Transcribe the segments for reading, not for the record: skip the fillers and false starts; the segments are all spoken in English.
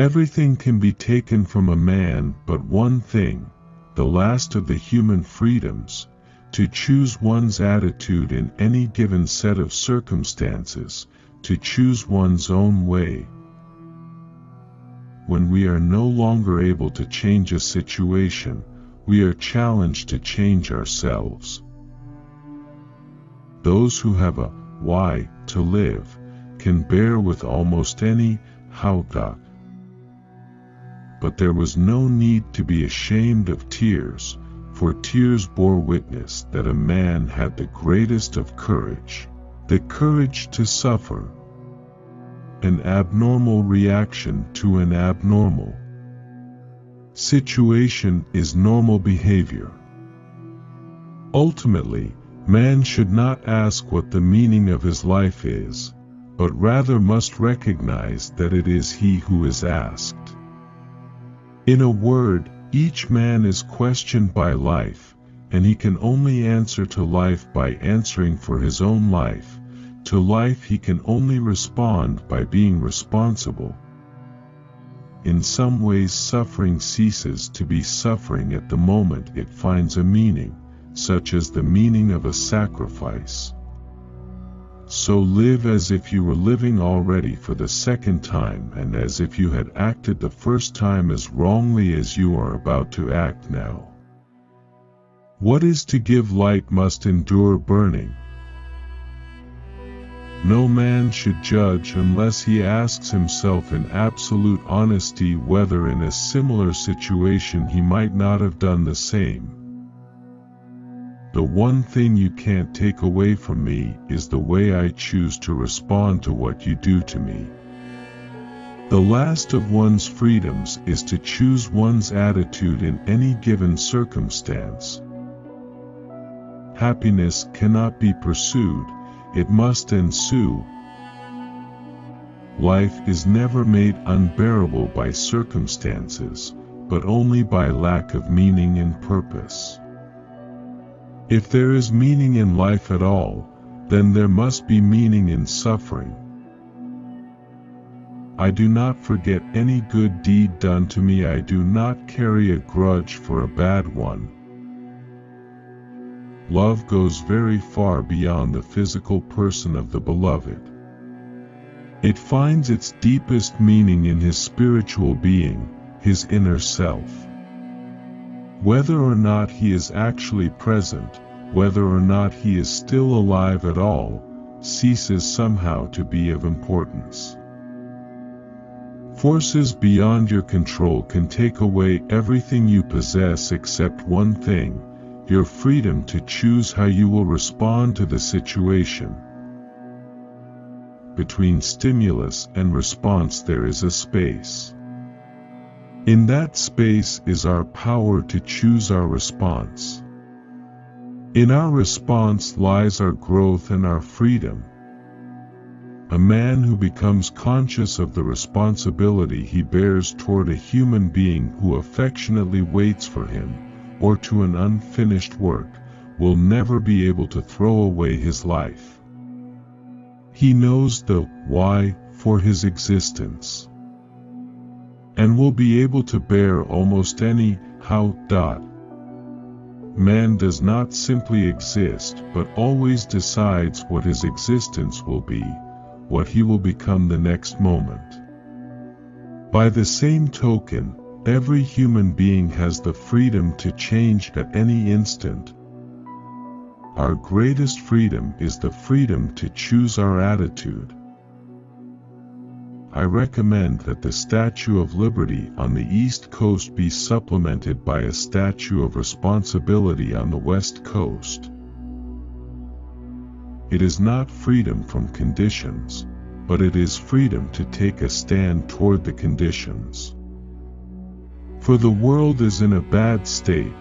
Everything can be taken from a man but one thing, the last of the human freedoms, to choose one's attitude in any given set of circumstances, to choose one's own way. When we are no longer able to change a situation, we are challenged to change ourselves. Those who have a why to live can bear with almost any how. But there was no need to be ashamed of tears, for tears bore witness that a man had the greatest of courage, the courage to suffer. An abnormal reaction to an abnormal situation is normal behavior. Ultimately, man should not ask what the meaning of his life is, but rather must recognize that it is he who is asked. In a word, each man is questioned by life, and he can only answer to life by answering for his own life. To life he can only respond by being responsible. In some ways, suffering ceases to be suffering at the moment it finds a meaning, such as the meaning of a sacrifice. So live as if you were living already for the second time, and as if you had acted the first time as wrongly as you are about to act now. What is to give light must endure burning. No man should judge unless he asks himself in absolute honesty whether in a similar situation he might not have done the same. The one thing you can't take away from me is the way I choose to respond to what you do to me. The last of one's freedoms is to choose one's attitude in any given circumstance. Happiness cannot be pursued, it must ensue. Life is never made unbearable by circumstances, but only by lack of meaning and purpose. If there is meaning in life at all, then there must be meaning in suffering. I do not forget any good deed done to me. I do not carry a grudge for a bad one. Love goes very far beyond the physical person of the beloved. It finds its deepest meaning in his spiritual being, his inner self. Whether or not he is actually present, whether or not he is still alive at all, ceases somehow to be of importance. Forces beyond your control can take away everything you possess except one thing: your freedom to choose how you will respond to the situation. Between stimulus and response there is a space. In that space is our power to choose our response. In our response lies our growth and our freedom. A man who becomes conscious of the responsibility he bears toward a human being who affectionately waits for him, or to an unfinished work, will never be able to throw away his life. He knows the why for his existence, and will be able to bear almost any how. Man does not simply exist, but always decides what his existence will be, what he will become the next moment. By the same token, every human being has the freedom to change at any instant. Our greatest freedom is the freedom to choose our attitude. I recommend that the Statue of Liberty on the East Coast be supplemented by a Statue of Responsibility on the West Coast. It is not freedom from conditions, but it is freedom to take a stand toward the conditions. For the world is in a bad state,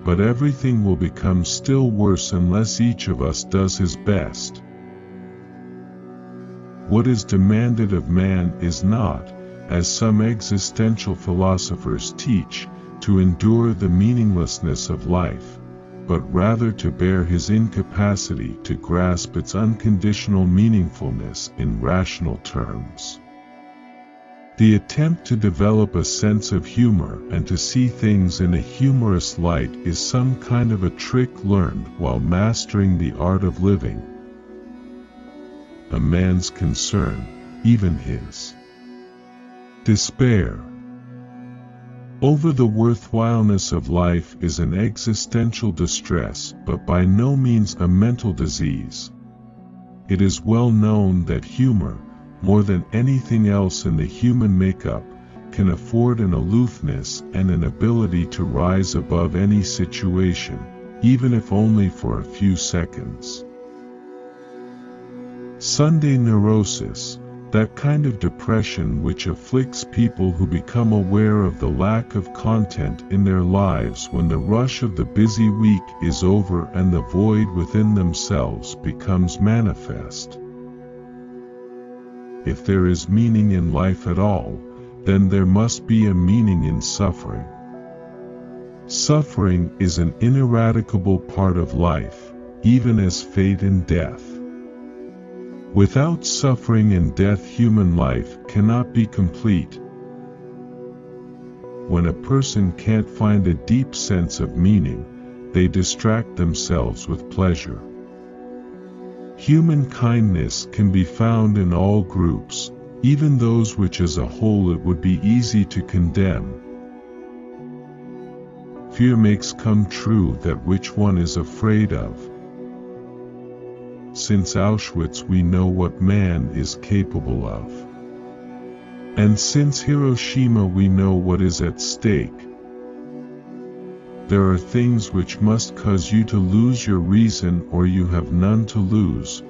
but everything will become still worse unless each of us does his best. What is demanded of man is not, as some existential philosophers teach, to endure the meaninglessness of life, but rather to bear his incapacity to grasp its unconditional meaningfulness in rational terms. The attempt to develop a sense of humor and to see things in a humorous light is some kind of a trick learned while mastering the art of living. A man's concern, even his despair over the worthwhileness of life, is an existential distress, but by no means a mental disease. It is well known that humor, more than anything else in the human makeup, can afford an aloofness and an ability to rise above any situation, even if only for a few seconds. Sunday neurosis, that kind of depression which afflicts people who become aware of the lack of content in their lives when the rush of the busy week is over and the void within themselves becomes manifest. If there is meaning in life at all, then there must be a meaning in suffering. Suffering is an ineradicable part of life, even as fate and death. Without suffering and death, human life cannot be complete. When a person can't find a deep sense of meaning, they distract themselves with pleasure. Human kindness can be found in all groups, even those which as a whole it would be easy to condemn. Fear makes come true that which one is afraid of. Since Auschwitz we know what man is capable of. And since Hiroshima we know what is at stake. There are things which must cause you to lose your reason, or you have none to lose.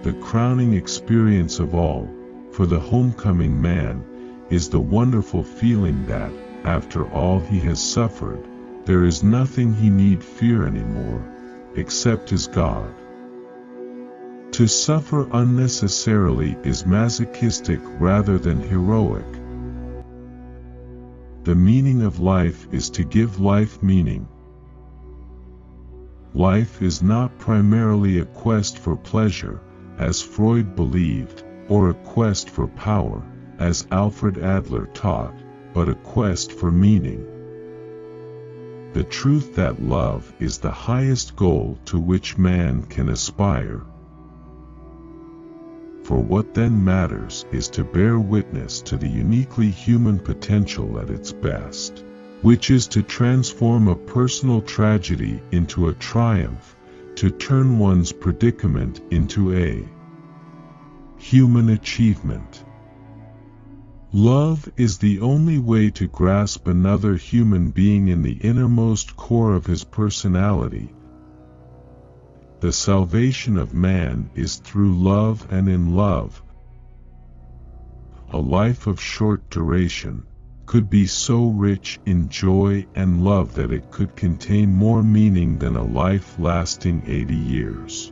The crowning experience of all, for the homecoming man, is the wonderful feeling that, after all he has suffered, there is nothing he need fear anymore, except his God. To suffer unnecessarily is masochistic rather than heroic. The meaning of life is to give life meaning. Life is not primarily a quest for pleasure, as Freud believed, or a quest for power, as Alfred Adler taught, but a quest for meaning. The truth that love is the highest goal to which man can aspire. For what then matters is to bear witness to the uniquely human potential at its best, which is to transform a personal tragedy into a triumph, to turn one's predicament into a human achievement. Love is the only way to grasp another human being in the innermost core of his personality. The salvation of man is through love, and in love. A life of short duration could be so rich in joy and love that it could contain more meaning than a life lasting 80 years.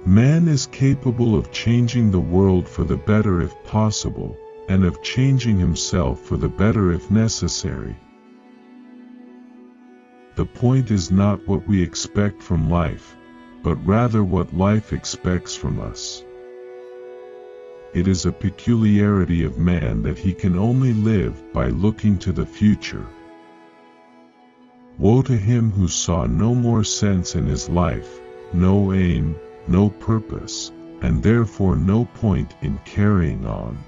Man is capable of changing the world for the better if possible, and of changing himself for the better if necessary. The point is not what we expect from life, but rather what life expects from us. It is a peculiarity of man that he can only live by looking to the future. Woe to him who saw no more sense in his life, no aim, no purpose, and therefore no point in carrying on.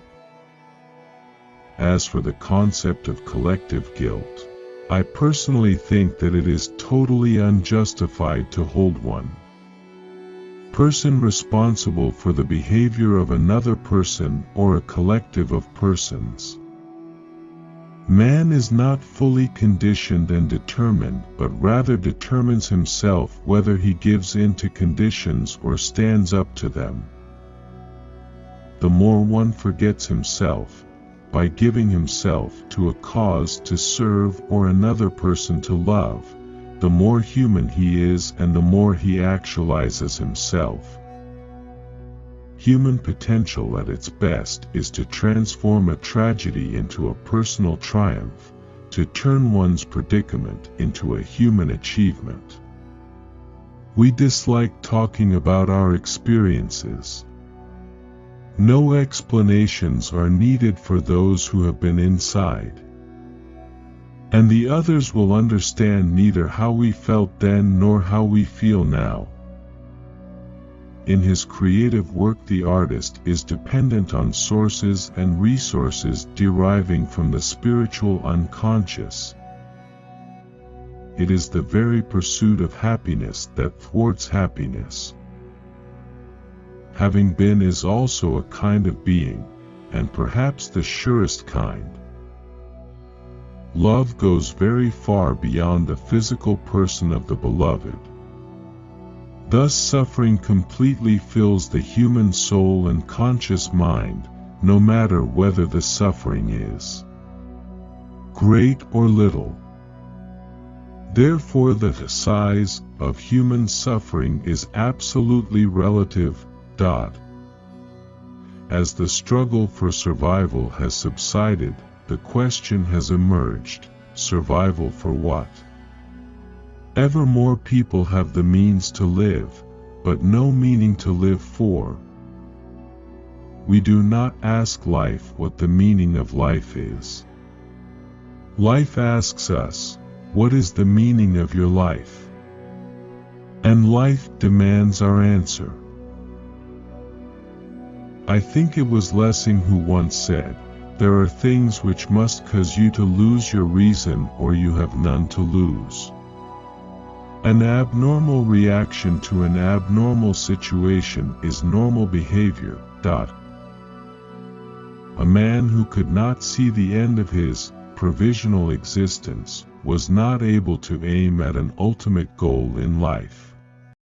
As for the concept of collective guilt, I personally think that it is totally unjustified to hold one person responsible for the behavior of another person or a collective of persons. Man is not fully conditioned and determined, but rather determines himself whether he gives in to conditions or stands up to them. The more one forgets himself, by giving himself to a cause to serve or another person to love, the more human he is and the more he actualizes himself. Human potential at its best is to transform a tragedy into a personal triumph, to turn one's predicament into a human achievement. We dislike talking about our experiences. No explanations are needed for those who have been inside. And the others will understand neither how we felt then nor how we feel now. In his creative work, the artist is dependent on sources and resources deriving from the spiritual unconscious. It is the very pursuit of happiness that thwarts happiness. Having been is also a kind of being, and perhaps the surest kind. Love goes very far beyond the physical person of the beloved. Thus suffering completely fills the human soul and conscious mind, no matter whether the suffering is great or little. Therefore the size of human suffering is absolutely relative. As the struggle for survival has subsided, the question has emerged: survival for what? Ever more people have the means to live, but no meaning to live for. We do not ask life what the meaning of life is. Life asks us, what is the meaning of your life? And life demands our answer. I think it was Lessing who once said, there are things which must cause you to lose your reason or you have none to lose. An abnormal reaction to an abnormal situation is normal behavior. A man who could not see the end of his provisional existence was not able to aim at an ultimate goal in life.